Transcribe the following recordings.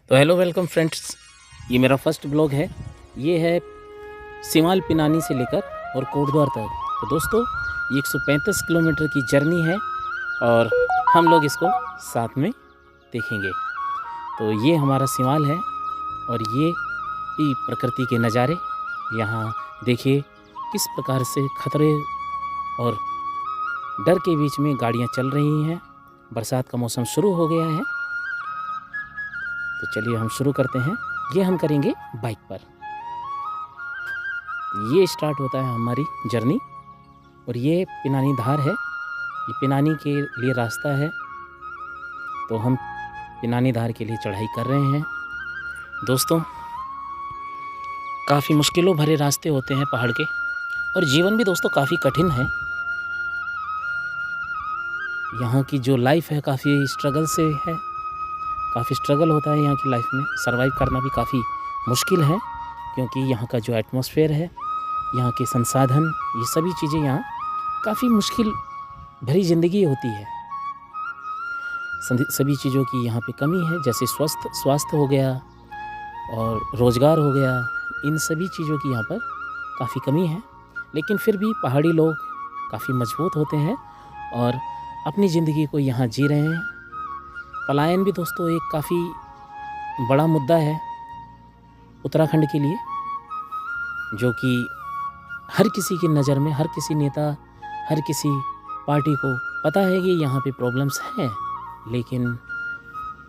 तो hello welcome friends, ये मेरा फर्स्ट ब्लॉग है। ये है सिमाल पिनानी से लेकर और कोटद्वार तक। तो दोस्तों, ये 135 किलोमीटर की जर्नी है और हम लोग इसको साथ में देखेंगे। तो ये हमारा सिमाल है और ये प्रकृति के नज़ारे। यहाँ देखिए किस प्रकार से खतरे और डर के बीच में गाड़ियाँ चल रही हैं। बरसात का मौसम शुरू हो गया है, तो चलिए हम शुरू करते हैं। ये हम करेंगे बाइक पर। ये स्टार्ट होता है हमारी जर्नी और ये पिनानी धार है। ये पिनानी के लिए रास्ता है, तो हम पिनानी धार के लिए चढ़ाई कर रहे हैं। दोस्तों, काफ़ी मुश्किलों भरे रास्ते होते हैं पहाड़ के, और जीवन भी दोस्तों काफ़ी कठिन है। यहाँ की जो लाइफ है काफ़ी स्ट्रगल से है, काफ़ी स्ट्रगल होता है यहाँ की लाइफ में। सर्वाइव करना भी काफ़ी मुश्किल है, क्योंकि यहाँ का जो एटमॉस्फेयर है, यहाँ के संसाधन, ये सभी चीज़ें यहाँ काफ़ी मुश्किल भरी ज़िंदगी होती है। सभी चीज़ों की यहाँ पे कमी है, जैसे स्वास्थ्य हो गया और रोज़गार हो गया। इन सभी चीज़ों की यहाँ पर काफ़ी कमी है, लेकिन फिर भी पहाड़ी लोग काफ़ी मजबूत होते हैं और अपनी ज़िंदगी को यहाँ जी रहे हैं। पलायन भी दोस्तों एक काफ़ी बड़ा मुद्दा है उत्तराखंड के लिए, जो कि हर किसी की नज़र में, हर किसी नेता, हर किसी पार्टी को पता है कि यहाँ पे प्रॉब्लम्स हैं, लेकिन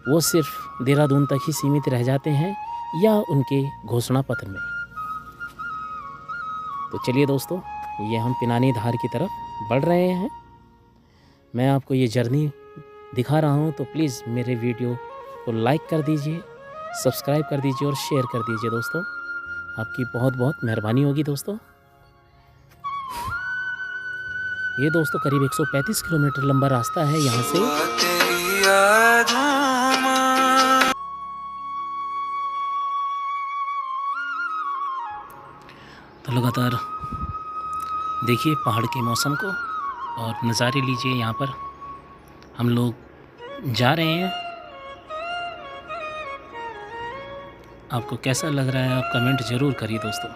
वो सिर्फ देहरादून तक ही सीमित रह जाते हैं या उनके घोषणा पत्र में। तो चलिए दोस्तों, ये हम पिनानी धार की तरफ बढ़ रहे हैं। मैं आपको ये जर्नी दिखा रहा हूँ, तो प्लीज़ मेरे वीडियो को लाइक कर दीजिए, सब्सक्राइब कर दीजिए और शेयर कर दीजिए दोस्तों। आपकी बहुत बहुत मेहरबानी होगी दोस्तों। ये दोस्तों करीब 135 किलोमीटर लंबा रास्ता है यहाँ से। तो लगातार देखिए पहाड़ के मौसम को और नज़ारे लीजिए। यहाँ पर हम लोग जा रहे हैं। आपको कैसा लग रहा है आप कमेंट ज़रूर करिए दोस्तों।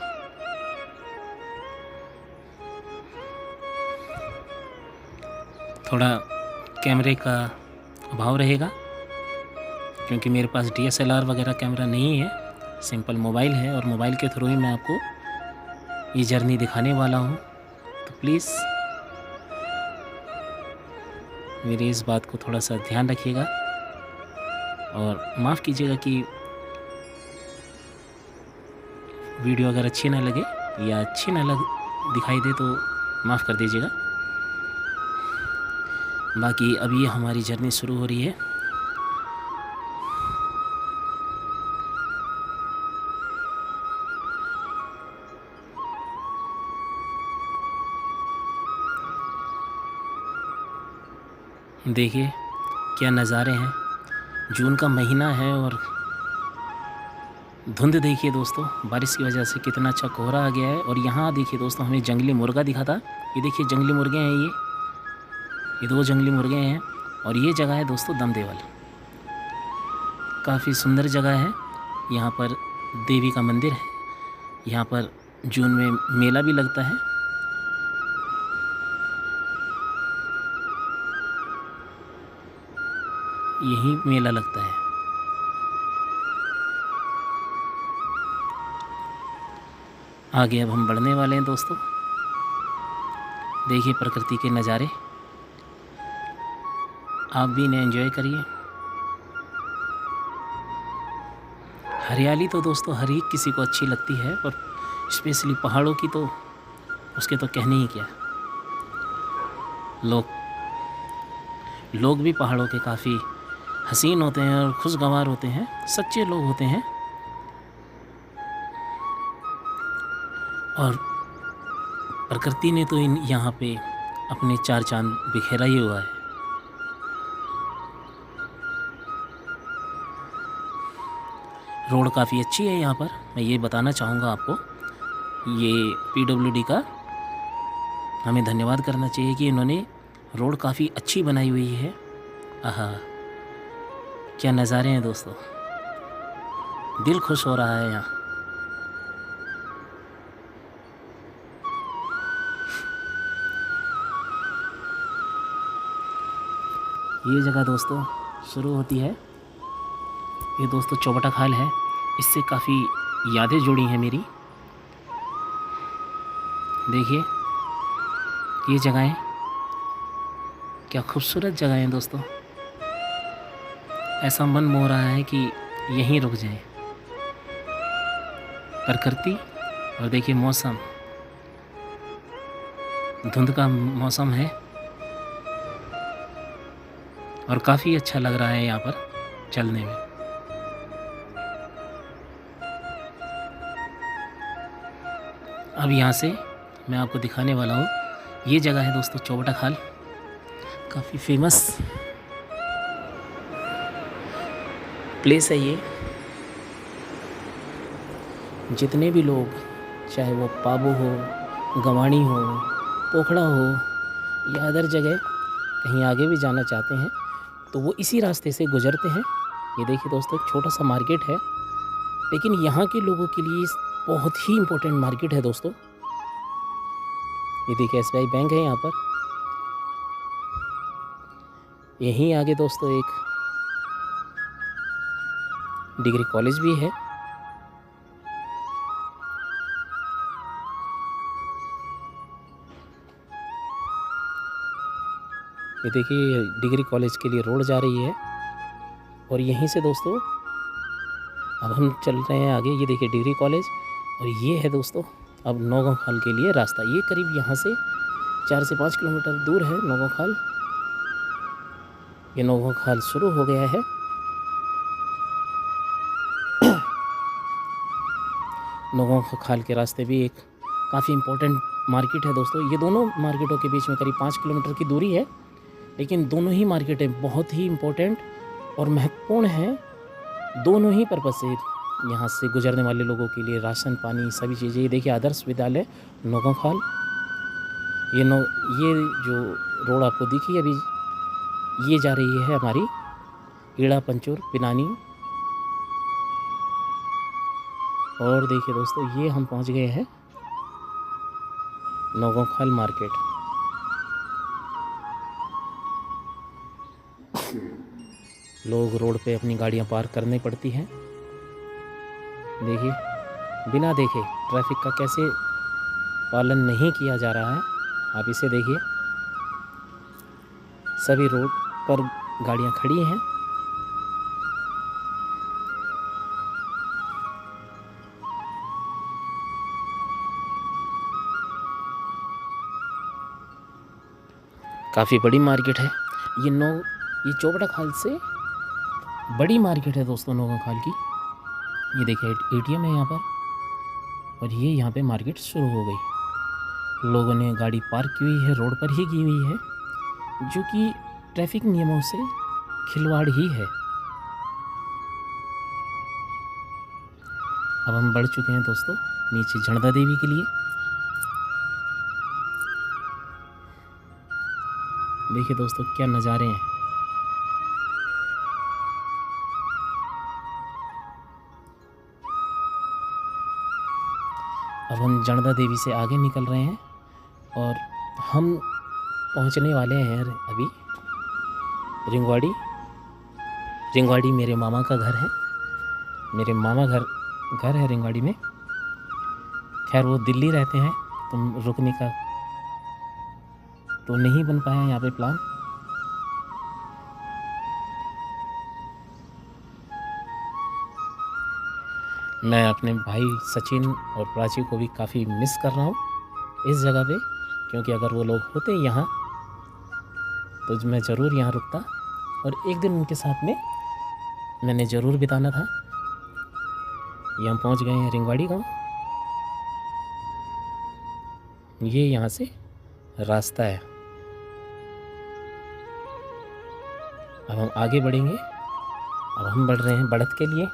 थोड़ा कैमरे का अभाव रहेगा, क्योंकि मेरे पास DSLR वगैरह कैमरा नहीं है, सिंपल मोबाइल है, और मोबाइल के थ्रू ही मैं आपको ये जर्नी दिखाने वाला हूँ। तो प्लीज़ मेरी इस बात को थोड़ा सा ध्यान रखिएगा और माफ़ कीजिएगा कि वीडियो अगर अच्छी ना लगे या अच्छी ना दिखाई दे तो माफ़ कर दीजिएगा। बाकी अभी हमारी जर्नी शुरू हो रही है। देखिए क्या नज़ारे हैं। जून का महीना है और धुंध देखिए दोस्तों, बारिश की वजह से कितना अच्छा कोहरा आ गया है। और यहाँ देखिए दोस्तों, हमें जंगली मुर्गा दिखा था। ये देखिए जंगली मुर्गे हैं, ये 2 जंगली मुर्गे हैं। और ये जगह है दोस्तों दमदेवल। काफ़ी सुंदर जगह है। यहाँ पर देवी का मंदिर है। यहाँ पर जून में मेला भी लगता है। यही मेला लगता है। आगे अब हम बढ़ने वाले हैं दोस्तों। देखिए प्रकृति के नज़ारे, आप भी इन्हें एंजॉय करिए। हरियाली तो दोस्तों हर एक किसी को अच्छी लगती है, पर स्पेशली पहाड़ों की तो उसके तो कहने ही क्या। लोग भी पहाड़ों के काफ़ी हसीन होते हैं और खुशगवार होते हैं, सच्चे लोग होते हैं। और प्रकृति ने तो यहाँ पे अपने 4 चांद बिखेरा ही हुआ है। रोड काफ़ी अच्छी है यहाँ पर, मैं ये बताना चाहूँगा आपको। ये PWD का हमें धन्यवाद करना चाहिए कि इन्होंने रोड काफ़ी अच्छी बनाई हुई है। आहा, क्या नज़ारे हैं दोस्तों। दिल खुश हो रहा है यहाँ। ये जगह दोस्तों शुरू होती है, ये दोस्तों चौबटा खाल है। इससे काफ़ी यादें जुड़ी हैं मेरी। देखिए ये जगहें क्या खूबसूरत जगह हैं दोस्तों। ऐसा मन मोह रहा है कि यहीं रुक जाए। प्रकृति और देखिए मौसम, धुंध का मौसम है और काफ़ी अच्छा लग रहा है यहाँ पर चलने में। अब यहाँ से मैं आपको दिखाने वाला हूँ, ये जगह है दोस्तों चौबटा खाल। काफ़ी फेमस प्लेस है ये। जितने भी लोग, चाहे वो पाबो हो, गवाणी हो, पोखड़ा हो या अदर जगह कहीं आगे भी जाना चाहते हैं तो वो इसी रास्ते से गुजरते हैं। ये देखिए दोस्तों एक छोटा सा मार्केट है, लेकिन यहाँ के लोगों के लिए बहुत ही इम्पोर्टेंट मार्केट है दोस्तों। ये देखिए SBI बैंक है यहाँ पर। यहीं आगे दोस्तों एक डिग्री कॉलेज भी है। ये देखिए डिग्री कॉलेज के लिए रोड जा रही है और यहीं से दोस्तों अब हम चल रहे हैं आगे। ये देखिए डिग्री कॉलेज और ये है दोस्तों अब नौगांव खाल के लिए रास्ता। ये करीब यहाँ से 4 से 5 किलोमीटर दूर है नौगांव खाल। ये नौगांव खाल शुरू हो गया है। नौगांव खाल के रास्ते भी एक काफ़ी इम्पोर्टेंट मार्केट है दोस्तों। ये दोनों मार्केटों के बीच में करीब 5 किलोमीटर की दूरी है, लेकिन दोनों ही मार्केटें बहुत ही इम्पोर्टेंट और महत्वपूर्ण हैं। दोनों ही पर्पज़ से यहाँ से गुजरने वाले लोगों के लिए राशन पानी सभी चीज़ें। ये देखिए आदर्श विद्यालय नौगांव खाल। ये जो रोड आपको दिखी अभी, ये जा रही है हमारी ईड़ा पंचूर पिनानी। और देखिए दोस्तों ये हम पहुँच गए हैं नौगांव खाल मार्केट। लोग रोड पे अपनी गाड़ियां पार्क करनी पड़ती हैं। देखिए बिना देखे ट्रैफिक का कैसे पालन नहीं किया जा रहा है, आप इसे देखिए। सभी रोड पर गाड़ियां खड़ी हैं। काफ़ी बड़ी मार्केट है ये चौबटा खाल से बड़ी मार्केट है दोस्तों नौगांव खाल की। ये देखिए ATM है यहाँ पर और ये यहाँ पे मार्केट शुरू हो गई। लोगों ने गाड़ी पार्क की हुई है, रोड पर ही की हुई है, जो कि ट्रैफिक नियमों से खिलवाड़ ही है। अब हम बढ़ चुके हैं दोस्तों नीचे झंडा देवी के लिए। देखिए दोस्तों क्या नज़ारे हैं। अब हम जणदा देवी से आगे निकल रहे हैं और हम पहुंचने वाले हैं अभी रिंगवाड़ी मेरे मामा का घर है। मेरे मामा घर है रिंगवाड़ी में। खैर वो दिल्ली रहते हैं तो रुकने का तो नहीं बन पाया यहाँ पे प्लान। मैं अपने भाई सचिन और प्राची को भी काफ़ी मिस कर रहा हूँ इस जगह पे, क्योंकि अगर वो लोग होते यहाँ तो मैं ज़रूर यहाँ रुकता और एक दिन उनके साथ में मैंने ज़रूर बिताना था। ये हम पहुँच गए हैं रिंगवाड़ी गाँव। ये यहाँ से रास्ता है। अब हम आगे बढ़ेंगे। अब हम बढ़ रहे हैं बढ़त के लिए।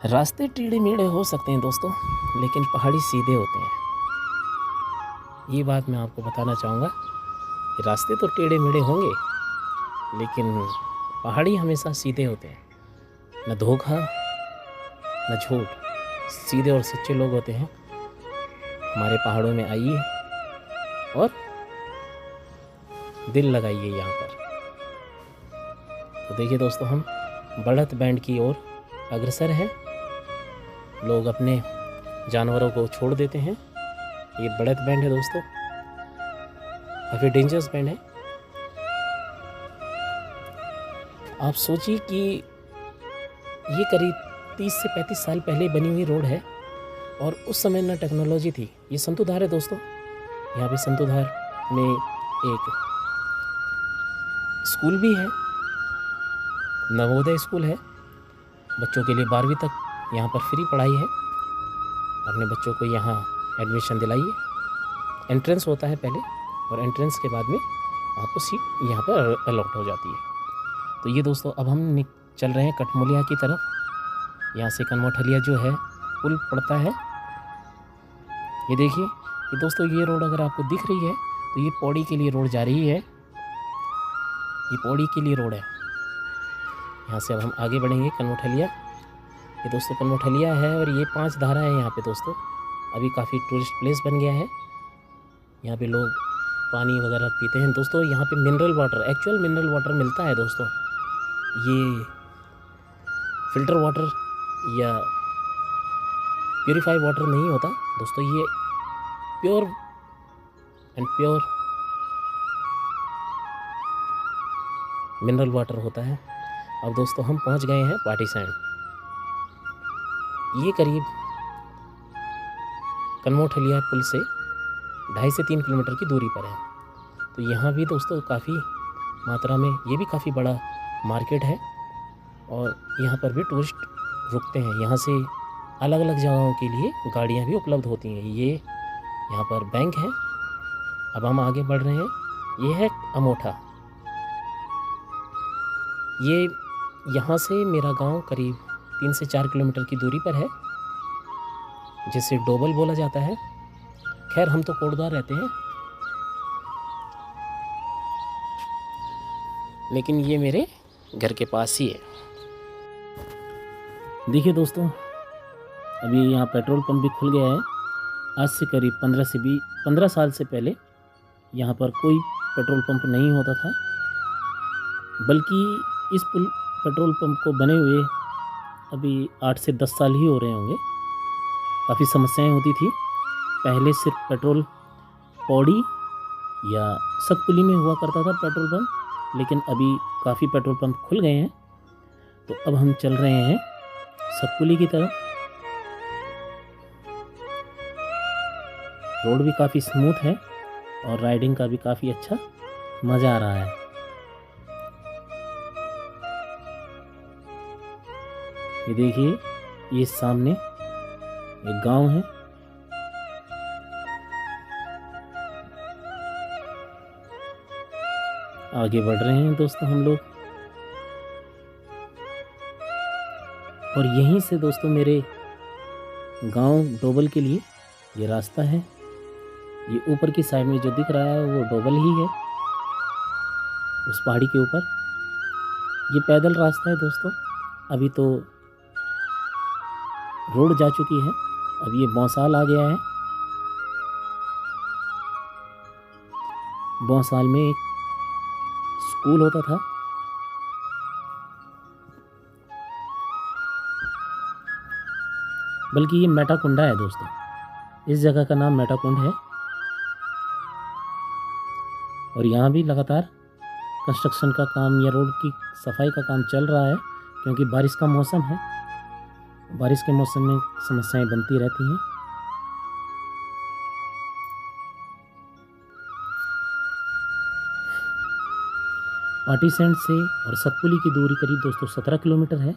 रास्ते टेढ़े मेढ़े हो सकते हैं दोस्तों, लेकिन पहाड़ी सीधे होते हैं। ये बात मैं आपको बताना चाहूँगा, रास्ते तो टेढ़े मेढ़े होंगे लेकिन पहाड़ी हमेशा सीधे होते हैं। न धोखा न झूठ, सीधे और सच्चे लोग होते हैं। हमारे पहाड़ों में आइए और दिल लगाइए यहाँ पर। तो देखिए दोस्तों, हम बढ़त बैंड की ओर अग्रसर हैं। लोग अपने जानवरों को छोड़ देते हैं। ये बढ़त बैंड है दोस्तों, काफ़ी डेंजरस बैंड है। आप सोचिए कि ये करीब 30 से 35 साल पहले बनी हुई रोड है और उस समय ना टेक्नोलॉजी थी। ये संतुधार है दोस्तों। यहाँ पे संतुधार में एक स्कूल भी है, नवोदय स्कूल है। बच्चों के लिए 12वीं तक यहाँ पर फ्री पढ़ाई है। अपने बच्चों को यहाँ एडमिशन दिलाइए। एंट्रेंस होता है पहले और एंट्रेंस के बाद में आपको सीट यहाँ पर अलॉट हो जाती है। तो ये दोस्तों, अब हम चल रहे हैं कठमुलिया की तरफ। यहाँ से कनमोठलिया जो है पुल पड़ता है। ये देखिए, ये दोस्तों, ये रोड अगर आपको दिख रही है तो ये पौड़ी के लिए रोड जा रही है। ये पौड़ी के लिए रोड है। यहाँ से अब हम आगे बढ़ेंगे कनमोठलिया। ये दोस्तों कनमोठलिया है और ये 5 धारा है यहाँ पे दोस्तों। अभी काफ़ी टूरिस्ट प्लेस बन गया है। यहाँ पे लोग पानी वगैरह पीते हैं दोस्तों। यहाँ पे mineral water, actual mineral water मिलता है दोस्तों। ये फ़िल्टर वाटर या प्योरीफाई वाटर नहीं होता दोस्तों, ये pure and pure mineral water होता है। अब दोस्तों हम पहुंच गए हैं पाटीसैंड। ये करीब कनमोठलिया पुल से 2.5 से 3 किलोमीटर की दूरी पर है। तो यहाँ भी दोस्तों काफ़ी मात्रा में, ये भी काफ़ी बड़ा मार्केट है और यहाँ पर भी टूरिस्ट रुकते हैं। यहाँ से अलग अलग जगहों के लिए गाड़ियाँ भी उपलब्ध होती हैं। ये यहाँ पर बैंक है। अब हम आगे बढ़ रहे हैं। ये है अमोठा। ये यहाँ से मेरा गांव करीब 3 से 4 किलोमीटर की दूरी पर है, जिसे डोबल बोला जाता है। खैर हम तो कोटद्वार रहते हैं, लेकिन ये मेरे घर के पास ही है। देखिए दोस्तों, अभी यहाँ पेट्रोल पंप भी खुल गया है। आज से करीब 15 साल से पहले यहाँ पर कोई पेट्रोल पंप नहीं होता था, बल्कि इस पेट्रोल पंप को बने हुए अभी 8 से 10 साल ही हो रहे होंगे। काफ़ी समस्याएं होती थी। पहले सिर्फ पेट्रोल पौड़ी या सतपुली में हुआ करता था पेट्रोल पंप, लेकिन अभी काफ़ी पेट्रोल पंप खुल गए हैं। तो अब हम चल रहे हैं सतपुली की तरफ। रोड भी काफ़ी स्मूथ है और राइडिंग का भी काफ़ी अच्छा मज़ा आ रहा है। ये देखिए, ये सामने एक गांव है। आगे बढ़ रहे हैं दोस्तों हम लोग, और यहीं से दोस्तों मेरे गांव डोबल के लिए ये रास्ता है। ये ऊपर की साइड में जो दिख रहा है वो डोबल ही है, उस पहाड़ी के ऊपर। ये पैदल रास्ता है दोस्तों। अभी तो रोड जा चुकी है। अब ये बौसाल आ गया है। बौसाल में एक स्कूल होता था। बल्कि ये मेटाकुंडा है दोस्तों। इस जगह का नाम मेटाकुंड है और यहाँ भी लगातार कंस्ट्रक्शन का काम या रोड की सफाई का काम चल रहा है, क्योंकि बारिश का मौसम है। बारिश के मौसम में समस्याएं बनती रहती हैं। पाटीसैंड से और सतपुली की दूरी करीब दोस्तों 17 किलोमीटर है।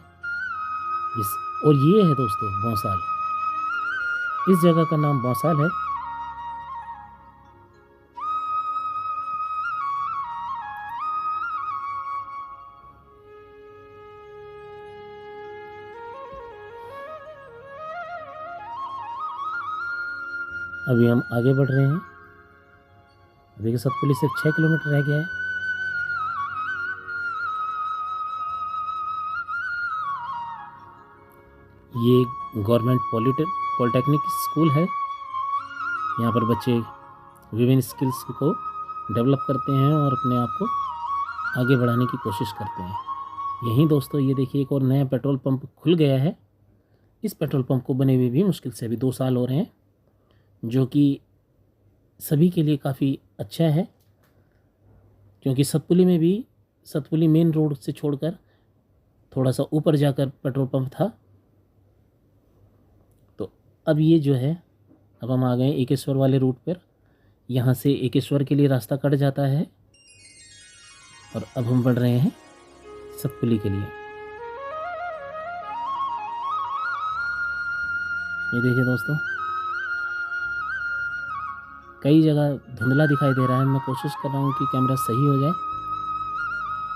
और ये है दोस्तों बौसाल। इस जगह का नाम बौसाल है। अभी हम आगे बढ़ रहे हैं। देखिए सतपुली सिर्फ 6 किलोमीटर रह गया है। ये गवर्नमेंट पॉलिटेक्निक स्कूल है। यहाँ पर बच्चे विभिन्न स्किल्स को डेवलप करते हैं और अपने आप को आगे बढ़ाने की कोशिश करते हैं। यहीं दोस्तों ये देखिए एक और नया पेट्रोल पंप खुल गया है। इस पेट्रोल पंप को बने हुए भी मुश्किल से अभी 2 साल हो रहे हैं, जो कि सभी के लिए काफ़ी अच्छा है, क्योंकि सतपुली मेन रोड से छोड़कर थोड़ा सा ऊपर जाकर पेट्रोल पंप था। तो अब ये जो है, अब हम आ गए एकेश्वर वाले रूट पर। यहाँ से एकेश्वर के लिए रास्ता कट जाता है और अब हम बढ़ रहे हैं सतपुली के लिए। ये देखिए दोस्तों, कई जगह धुंधला दिखाई दे रहा है। मैं कोशिश कर रहा हूँ कि कैमरा सही हो जाए।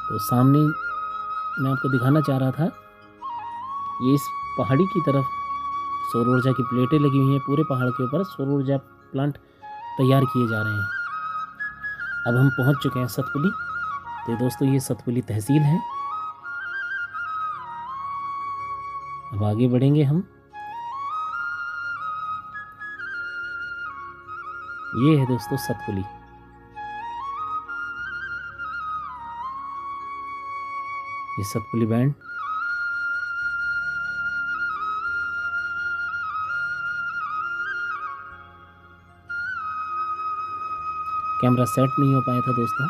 तो सामने मैं आपको दिखाना चाह रहा था, ये इस पहाड़ी की तरफ सौर ऊर्जा की प्लेटें लगी हुई हैं। पूरे पहाड़ के ऊपर सौर ऊर्जा प्लांट तैयार किए जा रहे हैं। अब हम पहुंच चुके हैं सतपुली। तो दोस्तों ये सतपुली तहसील है। अब आगे बढ़ेंगे हम। ये है दोस्तों सतपुली। ये सतपुली बैंड। कैमरा सेट नहीं हो पाया था दोस्तों,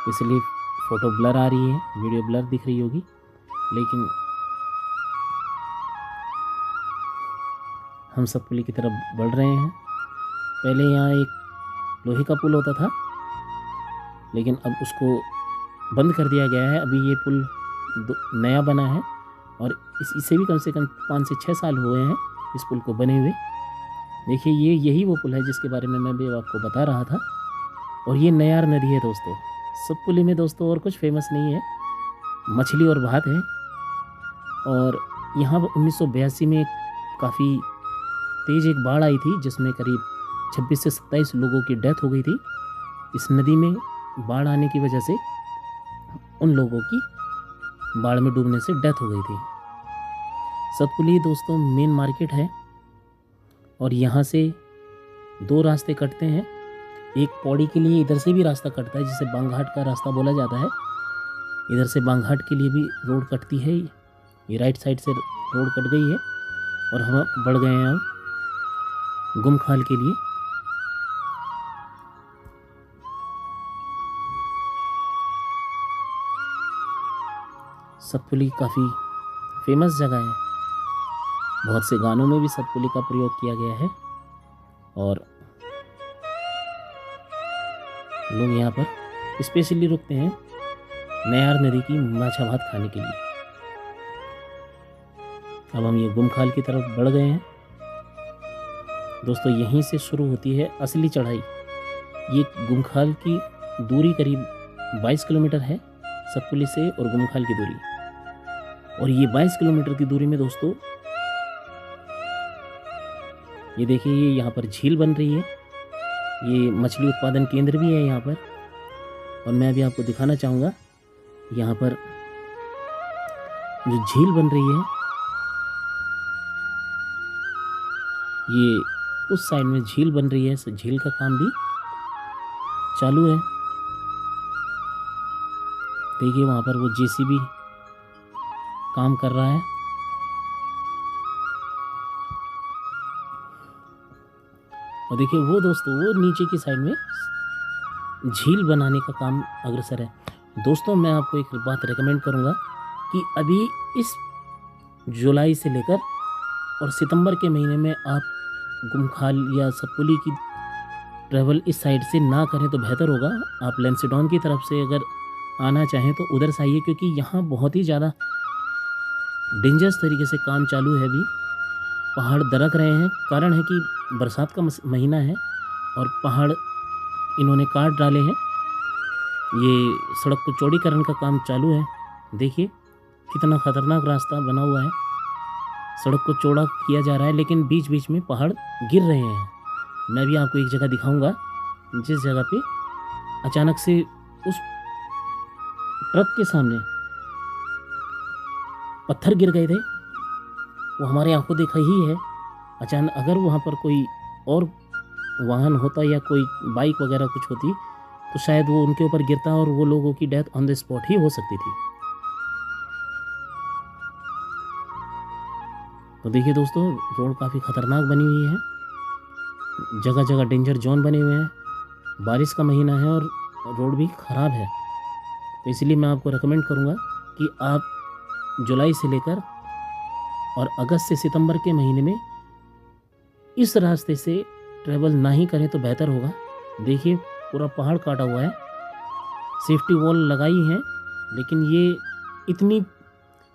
इसलिए फ़ोटो ब्लर आ रही है, वीडियो ब्लर दिख रही होगी। लेकिन हम सतपुली की तरफ बढ़ रहे हैं। पहले यहाँ एक लोहे का पुल होता था, लेकिन अब उसको बंद कर दिया गया है। अभी ये पुल नया बना है और इसे भी कम से कम 5 से 6 साल हुए हैं इस पुल को बने हुए। देखिए यही वो पुल है जिसके बारे में मैं भी आपको बता रहा था। और ये नयार नदी है दोस्तों। सतपुली में दोस्तों और कुछ फेमस नहीं है, मछली और भात है। और यहाँ 1982 में काफ़ी तेज़ एक बाढ़ आई थी, जिसमें करीब 26 से 27 लोगों की डेथ हो गई थी। इस नदी में बाढ़ आने की वजह से उन लोगों की बाढ़ में डूबने से डेथ हो गई थी। सतपुली दोस्तों मेन मार्केट है और यहाँ से 2 रास्ते कटते हैं। एक पौड़ी के लिए इधर से भी रास्ता कटता है, जिसे बांघाट का रास्ता बोला जाता है। इधर से बांघाट के लिए भी रोड कटती है। ये राइट साइड से रोड कट गई है और हम बढ़ गए हैं अब गुमखाल के लिए। सतपुली काफ़ी फेमस जगह है, बहुत से गानों में भी सतपुली का प्रयोग किया गया है और लोग यहाँ पर स्पेशली रुकते हैं नयार नदी की माछा भात खाने के लिए। अब हम ये गुमखाल की तरफ बढ़ गए हैं दोस्तों। यहीं से शुरू होती है असली चढ़ाई। ये गुमखाल की दूरी करीब 22 किलोमीटर है सतपुली से, और गुमखाल की दूरी। और ये 22 किलोमीटर की दूरी में दोस्तों ये देखिए, ये यहाँ पर झील बन रही है। ये मछली उत्पादन केंद्र भी है यहाँ पर। और मैं अभी आपको दिखाना चाहूँगा यहाँ पर जो झील बन रही है, ये उस साइड में झील बन रही है। झील का काम भी चालू है। देखिए वहाँ पर वो जेसीबी काम कर रहा है। और देखिए वो दोस्तों वो नीचे की साइड में झील बनाने का काम अग्रसर है। दोस्तों मैं आपको एक बात रेकमेंड करूँगा कि अभी इस जुलाई से लेकर और सितंबर के महीने में आप गुमखाल या सतपुली की ट्रैवल इस साइड से ना करें तो बेहतर होगा। आप लेंसडाउन की तरफ से अगर आना चाहें तो उधर से आइए, क्योंकि यहाँ बहुत ही ज़्यादा डेंजरस तरीके से काम चालू है। अभी पहाड़ दरक रहे हैं, कारण है कि बरसात का महीना है और पहाड़ इन्होंने काट डाले हैं। ये सड़क को चौड़ीकरण का काम चालू है। देखिए कितना ख़तरनाक रास्ता बना हुआ है। सड़क को चौड़ा किया जा रहा है, लेकिन बीच बीच में पहाड़ गिर रहे हैं। मैं भी आपको एक जगह दिखाऊंगा जिस जगह पे अचानक से उस ट्रक के सामने पत्थर गिर गए थे। वो हमारे आंखों देखा ही है। अचानक अगर वहाँ पर कोई और वाहन होता या कोई बाइक वगैरह कुछ होती तो शायद वो उनके ऊपर गिरता और वो लोगों की डेथ ऑन द स्पॉट ही हो सकती थी। तो देखिए दोस्तों, रोड काफ़ी ख़तरनाक बनी हुई है, जगह जगह डेंजर जोन बने हुए हैं। बारिश का महीना है और रोड भी ख़राब है, तो इसलिए मैं आपको रेकमेंड करूँगा कि आप जुलाई से लेकर और अगस्त से सितंबर के महीने में इस रास्ते से ट्रैवल ना ही करें तो बेहतर होगा। देखिए पूरा पहाड़ काटा हुआ है, सेफ्टी वॉल लगाई है, लेकिन ये इतनी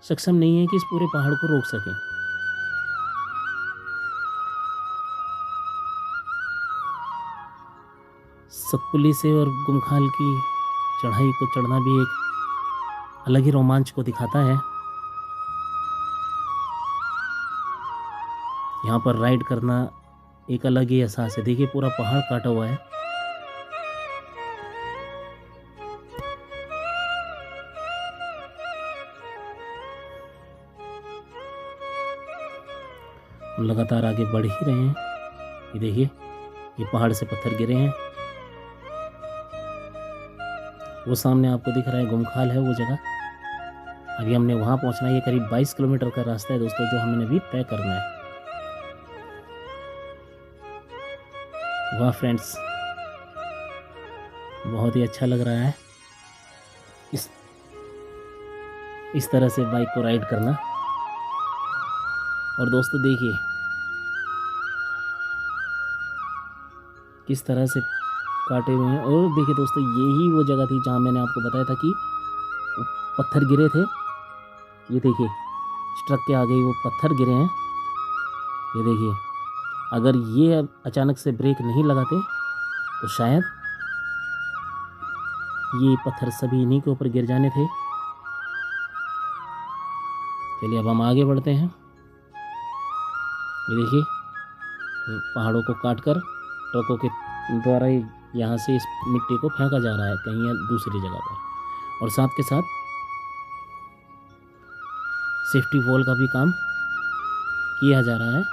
सक्षम नहीं है कि इस पूरे पहाड़ को रोक सकें। सतपुली से और गुमखाल की चढ़ाई को चढ़ना भी एक अलग ही रोमांच को दिखाता है। यहाँ पर राइड करना एक अलग ही एहसास है। देखिए पूरा पहाड़ काटा हुआ है। हम लगातार आगे बढ़ ही रहे हैं। ये देखिए, ये पहाड़ से पत्थर गिरे हैं। वो सामने आपको दिख रहा है गुमखाल है वो जगह। अभी हमने वहाँ पहुँचना है। ये करीब 22 किलोमीटर का रास्ता है दोस्तों, जो हमने अभी तय करना है। वाह फ्रेंड्स, बहुत ही अच्छा लग रहा है इस तरह से बाइक को राइड करना। और दोस्तों देखिए किस तरह से काटे हुए हैं। और देखिए दोस्तों, यही वो जगह थी जहाँ मैंने आपको बताया था कि पत्थर गिरे थे। ये देखिए ट्रक के आगे वो पत्थर गिरे हैं। ये देखिए, अगर ये अचानक से ब्रेक नहीं लगाते तो शायद ये पत्थर सभी इन्हीं के ऊपर गिर जाने थे। चलिए अब हम आगे बढ़ते हैं। ये देखिए पहाड़ों को काटकर ट्रकों के द्वारा यहाँ से इस मिट्टी को फेंका जा रहा है कहीं या दूसरी जगह पर, और साथ के साथ सेफ्टी वॉल का भी काम किया जा रहा है।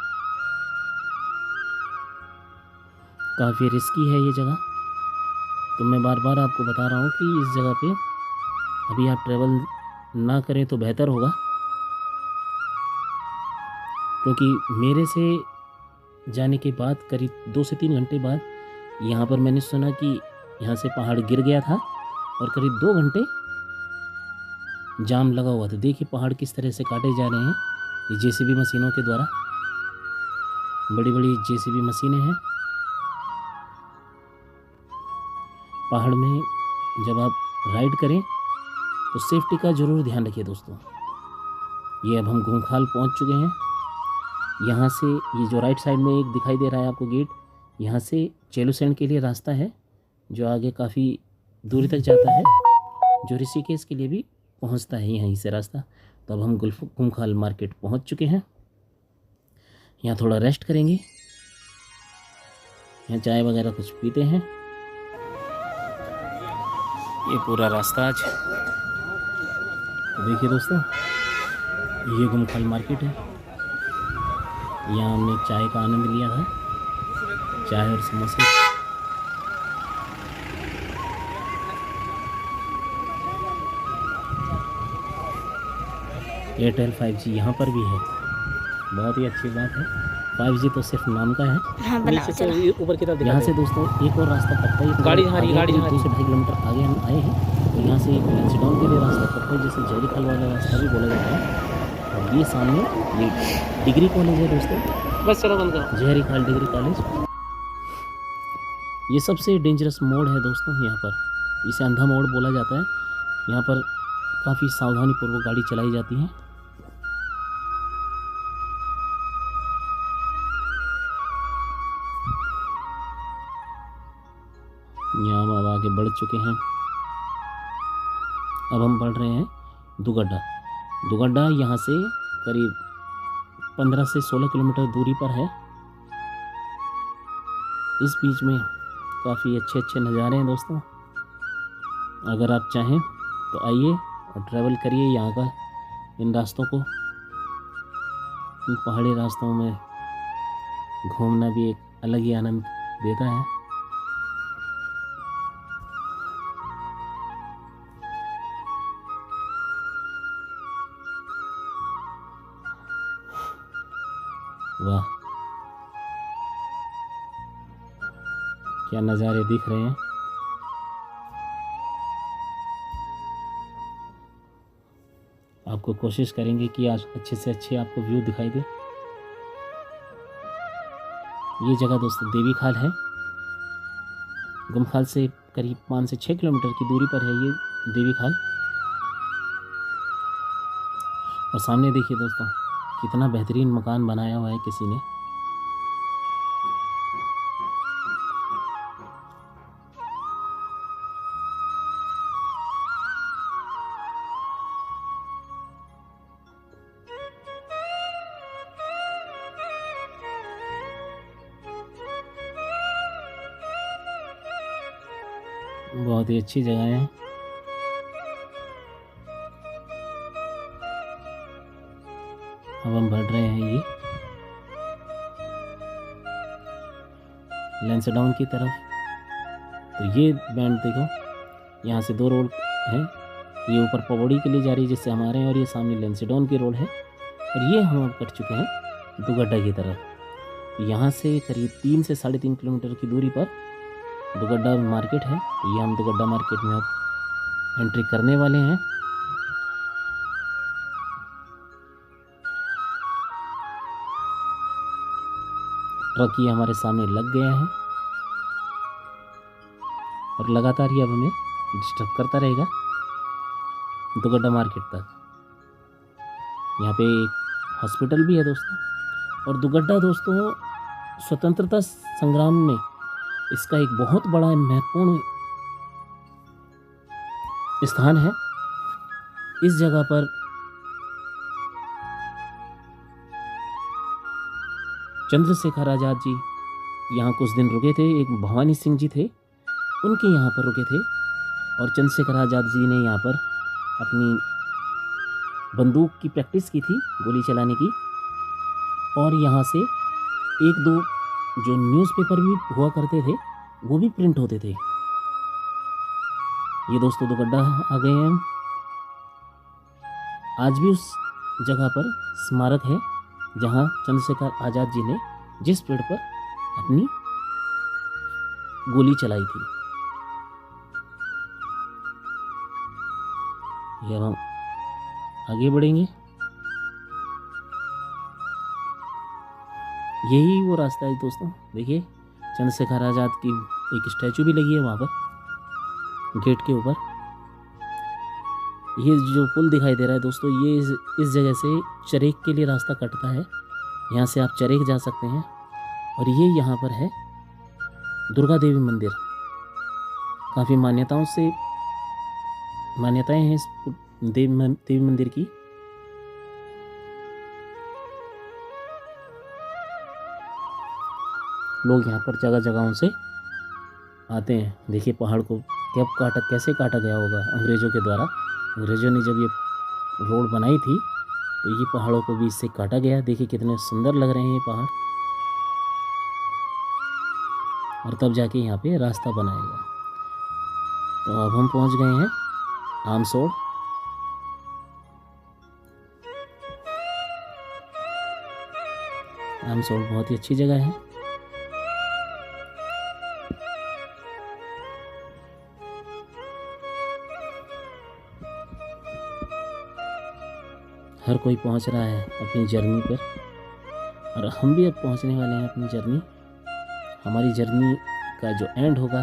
काफ़ी रिस्की है ये जगह, तो मैं बार बार आपको बता रहा हूँ कि इस जगह पे अभी आप ट्रैवल ना करें तो बेहतर होगा, क्योंकि मेरे से जाने के बाद करीब 2 से 3 घंटे बाद यहाँ पर मैंने सुना कि यहाँ से पहाड़ गिर गया था और करीब 2 घंटे जाम लगा हुआ था। देखिए पहाड़ किस तरह से काटे जा रहे हैं ये जेसीबी मशीनों के द्वारा। बड़ी बड़ी जेसीबी मशीनें हैं। पहाड़ में जब आप राइड करें तो सेफ्टी का ज़रूर ध्यान रखिए दोस्तों। ये अब हम गुमखाल पहुंच चुके हैं। यहाँ से ये जो राइट साइड में एक दिखाई दे रहा है आपको गेट, यहाँ से चेलुसेंड के लिए रास्ता है जो आगे काफ़ी दूरी तक जाता है, जो ऋषिकेश के लिए भी पहुँचता है यहीं से रास्ता। तो अब हम गुमखाल मार्केट पहुँच चुके हैं। यहाँ थोड़ा रेस्ट करेंगे, यहाँ चाय वगैरह कुछ पीते हैं। ये पूरा रास्ता आज देखिए दोस्तों, ये गुमखाल मार्केट है। यहाँ हमने चाय का आनंद लिया था, चाय और समोसे। एयरटेल 5G यहाँ पर भी है, बहुत ही अच्छी बात है। 5G तो सिर्फ नाम का है। हाँ, नीचे से ऊपर की तरफ यहाँ से दोस्तों एक और रास्ता कटता है। गाड़ी हमारी 2 से 2.5 किलोमीटर आगे हम आए हैं, तो यहाँ से लंचडाउन के लिए रास्ता कटता है, जिसे जहरी खाल वाला रास्ता भी बोला जाता है। और ये सामने ये डिग्री कॉलेज है दोस्तों, बस चलो बंद करो। जहरी खाल डिग्री कॉलेज। ये सबसे डेंजरस मोड़ है दोस्तों यहाँ पर, इसे अंधा मोड़ बोला जाता है। यहाँ पर काफ़ी सावधानीपूर्वक गाड़ी चलाई जाती है। यहाँ हम अब आगे बढ़ चुके हैं। अब हम बढ़ रहे हैं दुगड्डा। दुगड्डा यहाँ से करीब 15 से 16 किलोमीटर दूरी पर है। इस बीच में काफ़ी अच्छे अच्छे नज़ारे हैं दोस्तों। अगर आप चाहें तो आइए और ट्रैवल करिए यहाँ का, इन रास्तों को, इन पहाड़ी रास्तों में घूमना भी एक अलग ही आनंद देता है। वाह, क्या नज़ारे दिख रहे हैं। आपको कोशिश करेंगे कि आज अच्छे से अच्छे आपको व्यू दिखाई दे। ये जगह दोस्तों देवी खाल है। गुमखाल से करीब 5 से 6 किलोमीटर की दूरी पर है ये देवी खाल। और सामने देखिए दोस्तों, कितना बेहतरीन मकान बनाया हुआ है किसी ने। बहुत ही अच्छी जगह है। अब हम बढ़ रहे हैं ये लैंसडाउन की तरफ। तो ये बैंड देखो, यहाँ से 2 रोड है। ये ऊपर पवड़ी के लिए जा रही है जिससे हम आ रहे हैं, और ये सामने लैंसडाउन की रोड है। और ये हम कट चुके हैं दुगड्डा की तरफ। यहाँ से करीब 3 से 3.5 किलोमीटर की दूरी पर दुगड्डा मार्केट है। ये हम दुगड्डा मार्केट में अब एंट्री करने वाले हैं। ट्रक ये हमारे सामने लग गए हैं और लगातार ये अब हमें डिस्टर्ब करता रहेगा दुगड्डा मार्केट तक। यहाँ पे एक हॉस्पिटल भी है दोस्तों। और दुगड्डा दोस्तों स्वतंत्रता संग्राम में इसका एक बहुत बड़ा महत्वपूर्ण स्थान है। इस जगह पर चंद्रशेखर आज़ाद जी यहाँ कुछ दिन रुके थे। एक भवानी सिंह जी थे, उनके यहाँ पर रुके थे। और चंद्रशेखर आज़ाद जी ने यहाँ पर अपनी बंदूक की प्रैक्टिस की थी, गोली चलाने की। और यहाँ से 1-2 जो न्यूज़पेपर भी हुआ करते थे वो भी प्रिंट होते थे। ये दोस्तों दुगड्डा आ गए हैं। आज भी उस जगह पर स्मारक है जहाँ चंद्रशेखर आज़ाद जी ने जिस पेड़ पर अपनी गोली चलाई थी। ये हम आगे बढ़ेंगे। यही वो रास्ता है दोस्तों। देखिए चंद्रशेखर आज़ाद की एक स्टैचू भी लगी है वहाँ पर गेट के ऊपर। ये जो पुल दिखाई दे रहा है दोस्तों, ये इस जगह से चरेक के लिए रास्ता कटता है। यहाँ से आप चरेक जा सकते हैं। और ये यहाँ पर है दुर्गा देवी मंदिर। काफ़ी मान्यताएं हैं इस देवी मंदिर की। लोग यहाँ पर जगह जगहों से आते हैं। देखिए पहाड़ को कैसे काटा गया होगा अंग्रेज़ों के द्वारा। अंग्रेज़ों ने जब ये रोड बनाई थी तो ये पहाड़ों को भी इससे काटा गया। देखिए कितने सुंदर लग रहे हैं ये पहाड़। और तब जाके यहाँ पे रास्ता बनाया गया। तो अब हम पहुँच गए हैं आमसोड़। आमसोड़ बहुत ही अच्छी जगह है। हर कोई पहुंच रहा है अपनी जर्नी पर, और हम भी अब पहुंचने वाले हैं अपनी जर्नी। हमारी जर्नी का जो एंड होगा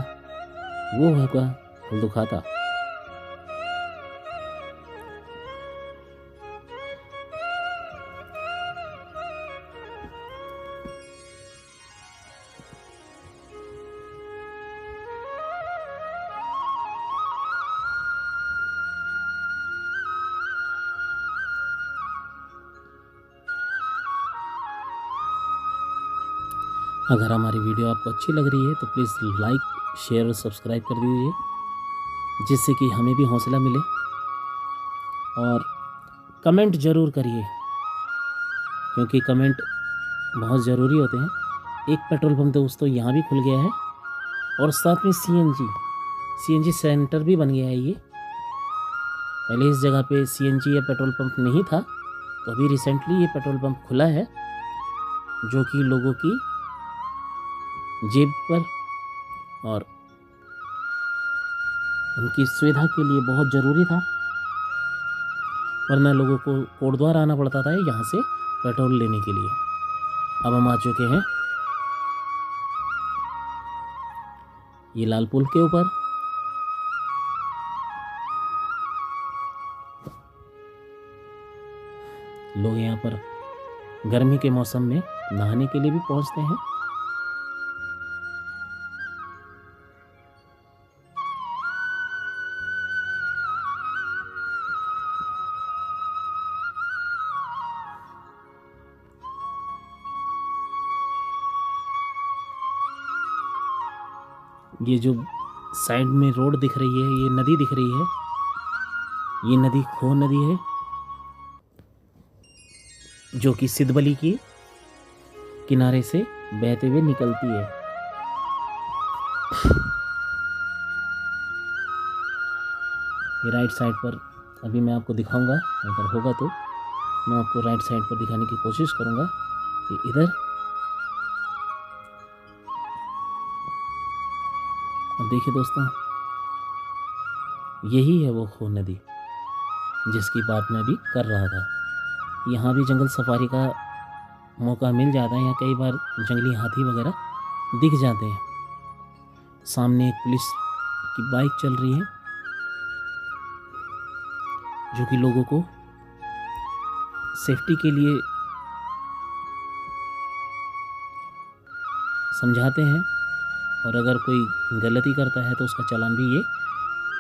वो होगा हल्दुखाता। अगर हमारी वीडियो आपको अच्छी लग रही है तो प्लीज़ लाइक, शेयर और सब्सक्राइब कर दीजिए। जिससे कि हमें भी हौसला मिले। और कमेंट ज़रूर करिए, क्योंकि कमेंट बहुत ज़रूरी होते हैं। एक पेट्रोल पंप दोस्तों यहाँ भी खुल गया है, और साथ में सीएनजी सेंटर भी बन गया है। ये पहले इस जगह पे सीएनजी या पेट्रोल पंप नहीं था, तो अभी रिसेंटली ये पेट्रोल पंप खुला है, जो कि लोगों की जेब पर और उनकी सुविधा के लिए बहुत ज़रूरी था, वरना लोगों को कोटद्वार आना पड़ता था यहाँ से पेट्रोल लेने के लिए। अब हम आ चुके हैं ये लाल पुल के ऊपर। लोग यहाँ पर गर्मी के मौसम में नहाने के लिए भी पहुँचते हैं। ये जो साइड में रोड दिख रही है, ये नदी दिख रही है, ये नदी खो नदी है, जो कि सिद्धबली की किनारे से बहते हुए निकलती है। ये राइट साइड पर अभी मैं आपको दिखाऊंगा, अगर होगा तो मैं आपको राइट साइड पर दिखाने की कोशिश करूंगा कि इधर देखिए दोस्तों, यही है वो खो नदी जिसकी बात मैं अभी कर रहा था। यहाँ भी जंगल सफारी का मौका मिल जाता है, यहाँ कई बार जंगली हाथी वगैरह दिख जाते हैं। सामने एक पुलिस की बाइक चल रही है, जो कि लोगों को सेफ्टी के लिए समझाते हैं, और अगर कोई गलती करता है तो उसका चालान भी ये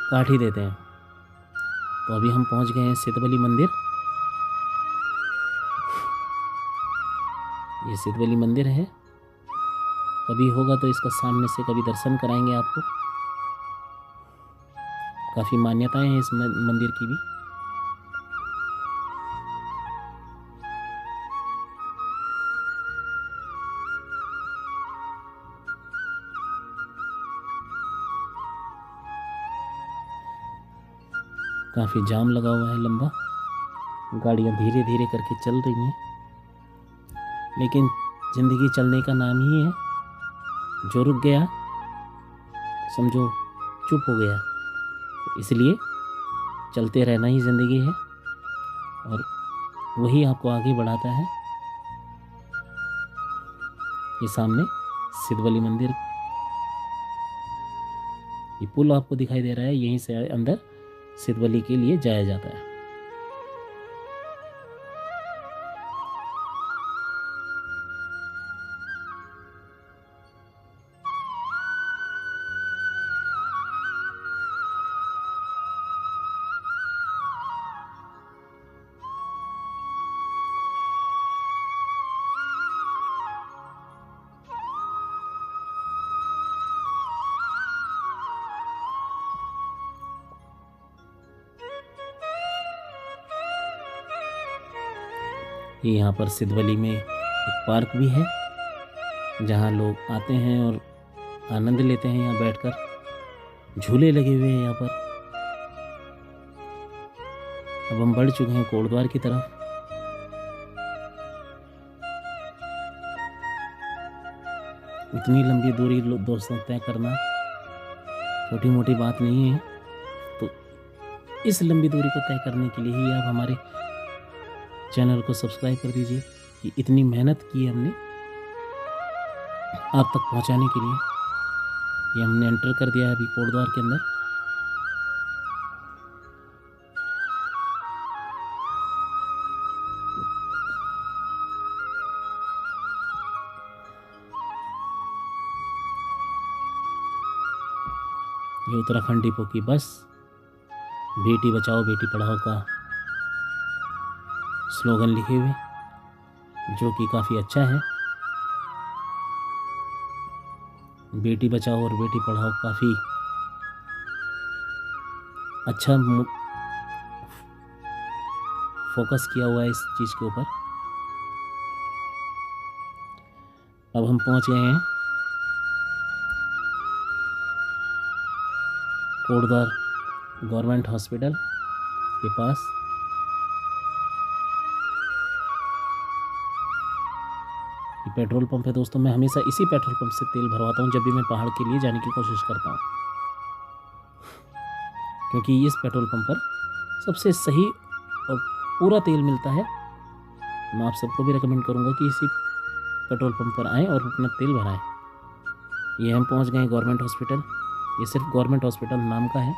काट ही देते हैं। तो अभी हम पहुंच गए हैं सिद्धबली मंदिर। ये सिद्धबली मंदिर है, कभी होगा तो इसका सामने से कभी दर्शन कराएंगे आपको। काफ़ी मान्यताएं हैं इस मंदिर की भी। काफ़ी जाम लगा हुआ है लंबा, गाड़ियाँ धीरे धीरे करके चल रही हैं, लेकिन ज़िंदगी चलने का नाम ही है। जो रुक गया समझो चुप हो गया, इसलिए चलते रहना ही ज़िंदगी है, और वही आपको आगे बढ़ाता है। ये सामने सिद्धबली मंदिर, ये पुल आपको दिखाई दे रहा है, यहीं से अंदर सिद्धबली के लिए जाया जाता है। ये यहाँ पर सिद्धबली में एक पार्क भी है, जहाँ लोग आते हैं और आनंद लेते हैं। यहाँ बैठकर झूले लगे हुए हैं यहाँ पर। अब हम बढ़ चुके हैं कोटद्वार की तरफ। इतनी लंबी दूरी दोस्तों तय करना छोटी मोटी बात नहीं है, तो इस लंबी दूरी को तय करने के लिए ही आप हमारे चैनल को सब्सक्राइब कर दीजिए कि इतनी मेहनत की हमने आप तक पहुंचाने के लिए। ये हमने एंटर कर दिया है अभी कोटद्वार के अंदर। ये उत्तराखंड डिपो की बस बेटी बचाओ बेटी पढ़ाओ का स्लोगन लिखे हुए, जो कि काफ़ी अच्छा है। बेटी बचाओ और बेटी पढ़ाओ काफ़ी अच्छा फोकस किया हुआ है इस चीज़ के ऊपर। अब हम पहुंच गए हैं कोटद्वार गवर्नमेंट हॉस्पिटल के पास। ये पेट्रोल पंप है दोस्तों। मैं हमेशा इसी पेट्रोल पंप से तेल भरवाता हूँ जब भी मैं पहाड़ के लिए जाने की कोशिश करता हूँ, क्योंकि इस पेट्रोल पंप पर सबसे सही और पूरा तेल मिलता है। मैं आप सबको भी रिकमेंड करूँगा कि इसी पेट्रोल पंप पर आएँ और अपना तेल भराएं। ये हम पहुँच गए गवर्नमेंट हॉस्पिटल। ये सिर्फ गवर्नमेंट हॉस्पिटल नाम का है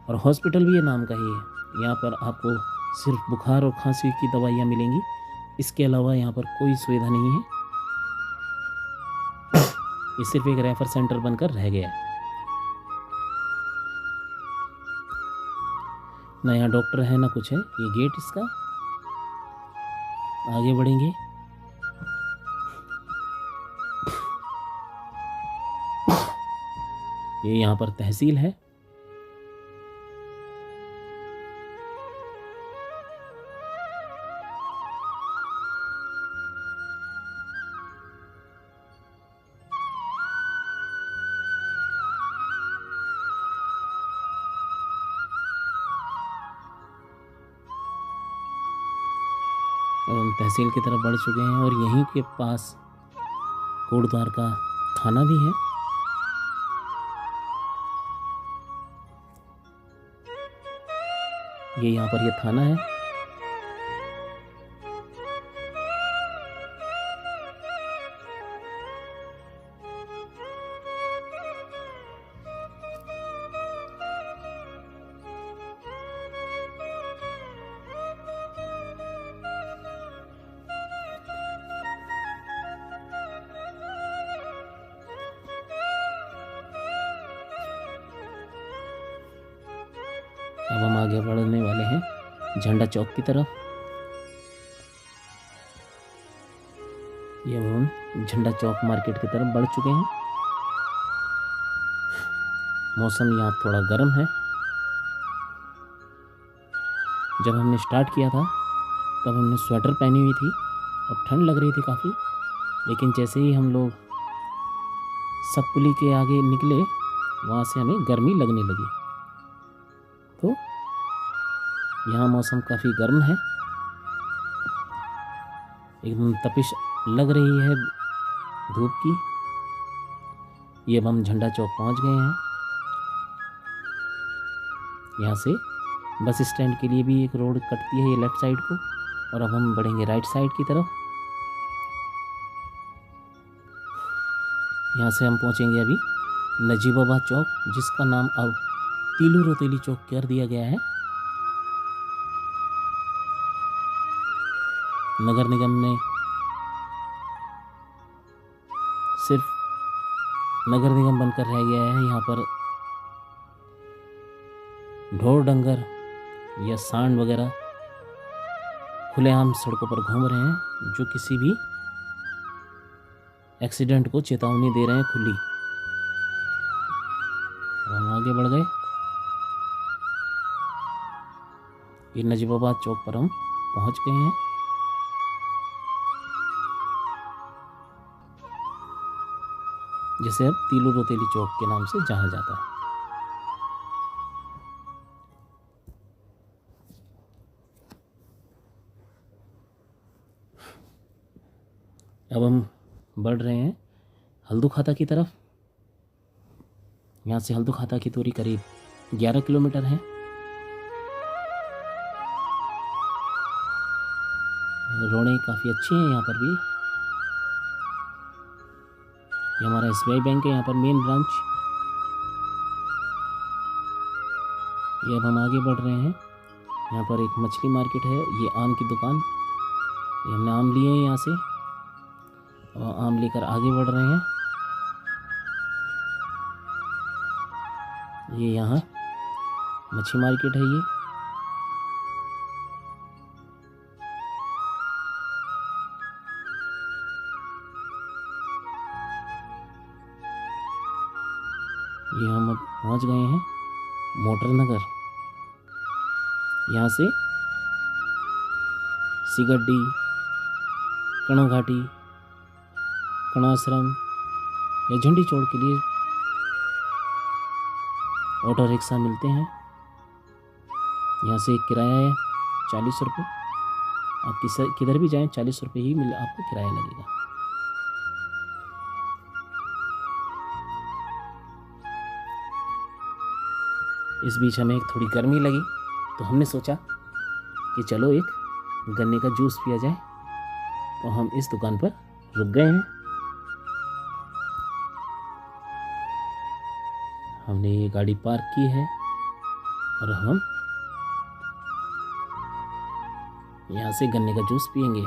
और हॉस्पिटल भी ये नाम का ही है। यहाँ पर आपको सिर्फ बुखार और खांसी की दवाइयाँ मिलेंगी, इसके अलावा यहाँ पर कोई सुविधा नहीं है। ये सिर्फ एक रेफर सेंटर बनकर रह गया है। ना यहाँ डॉक्टर है ना कुछ है। ये गेट इसका। आगे बढ़ेंगे। ये यहाँ पर तहसील है। और हम तहसील की तरफ बढ़ चुके हैं और यहीं के पास कोटद्वार का थाना भी है। ये यहाँ पर ये थाना है। अब हम आगे बढ़ने वाले हैं झंडा चौक की तरफ। ये हम झंडा चौक मार्केट की तरफ बढ़ चुके हैं। मौसम यहाँ थोड़ा गर्म है। जब हमने स्टार्ट किया था तब हमने स्वेटर पहनी हुई थी और ठंड लग रही थी काफ़ी, लेकिन जैसे ही हम लोग सतपुली के आगे निकले वहाँ से हमें गर्मी लगने लगी। तो यहाँ मौसम काफ़ी गर्म है, एकदम तपिश लग रही है धूप की। ये अब हम झंडा चौक पहुँच गए हैं। यहाँ से बस स्टैंड के लिए भी एक रोड कटती है ये लेफ़्ट साइड को, और अब हम बढ़ेंगे राइट साइड की तरफ। यहाँ से हम पहुँचेंगे अभी नजीबाबाद चौक, जिसका नाम अब तीलू रोतेली चौक कर दिया गया है। नगर निगम ने सिर्फ नगर निगम बनकर रह गया है। यहाँ पर ढोर डंगर या सांड वगैरह खुलेआम सड़कों पर घूम रहे हैं, जो किसी भी एक्सीडेंट को चेतावनी दे रहे हैं खुली। हम आगे बढ़ गए। ये नजीबाबाद चौक पर हम पहुंच गए हैं। जिसे अब तीलू रोतेली चौक के नाम से जाना जाता है। अब हम बढ़ रहे हैं हल्दू खाता की तरफ। यहाँ से हल्दू खाता की दूरी करीब 11 किलोमीटर है। रोडें काफ़ी अच्छी हैं यहाँ पर भी। ये हमारा SBI बैंक है, यहाँ पर मेन ब्रांच। ये अब हम आगे बढ़ रहे हैं। यहाँ पर एक मछली मार्केट है। ये आम की दुकान। ये हमने आम लिए हैं यहाँ से और आम लेकर आगे बढ़ रहे हैं। ये यहाँ मछली मार्केट है। ये हम अब पहुँच गए हैं मोटर नगर। यहाँ से सिगड्डी, कणोघाटी, कणाश्रम या झंडी चौड़ के लिए ऑटो रिक्शा मिलते हैं। यहाँ से किराया है 40 रुपये। आप किधर भी जाएं 40 रुपये ही आपको किराया लगेगा। इस बीच हमें थोड़ी गर्मी लगी तो हमने सोचा कि चलो एक गन्ने का जूस पिया जाए, तो हम इस दुकान पर रुक गए हैं। हमने ये गाड़ी पार्क की है और हम यहाँ से गन्ने का जूस पियेंगे।